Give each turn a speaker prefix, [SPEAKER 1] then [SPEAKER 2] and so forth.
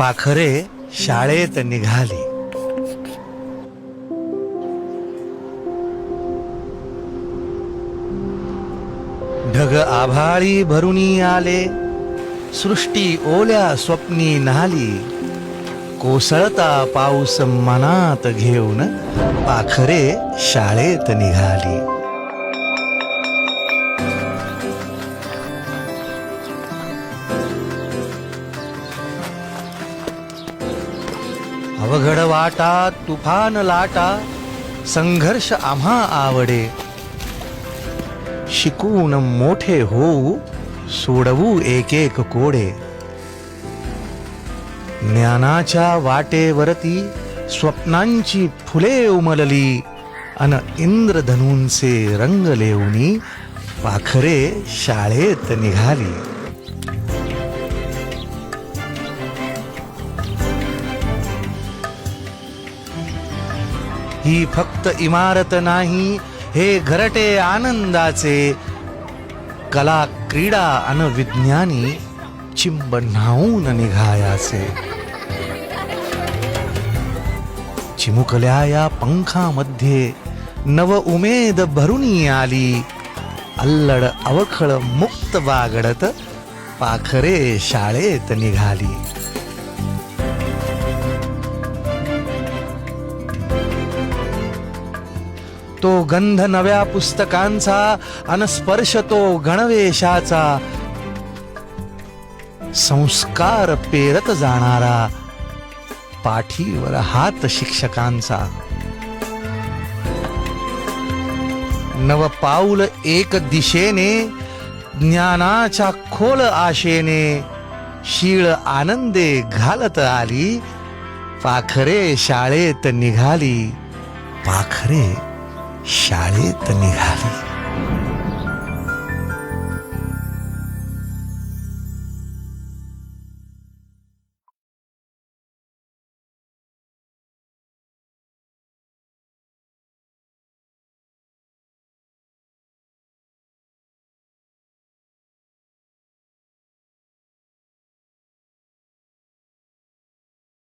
[SPEAKER 1] पाखरे शाळेत निघाली. ढग आभाळी भरुनी आले, सृष्टी ओल्या स्वप्नी न्हाली. कोसळता पाऊस मनात घेऊन पाखरे शाळेत निघाली. अवघड वाटा तुफान लाटा, संघर्ष आम्हा आवडे. शिकून मोठे होऊ, सोडवू एक एक कोडे. ज्ञानाच्या वाटेवरती स्वप्नांची फुले उमलली, अन इंद्रधनूंचे रंग लेवनी पाखरे शाळेत निघाली. ही फक्त इमारत नाही, हे घरटे आनंदाचे. कला क्रीडा अन विज्ञानी चिंब न्हाऊन निघायाचे. चिमुकल्या या पंखामध्ये नव उमेद भरुनी आली. अल्लड अवखळ मुक्त बागडत पाखरे शाळेत निघाली. तो गंध नव्या पुस्तकांचा, अनस्पर्श तो गणवेशाचा. संस्कार पेरत जाणारा, पाठीवर हात शिक्षकांचा. नव पाऊल एक दिशेने, ज्ञानाच्या खोल आशेने. शीळ आनंदे घालत आली, पाखरे शाळेत निघाली. पाखरे शाळेत निघाली.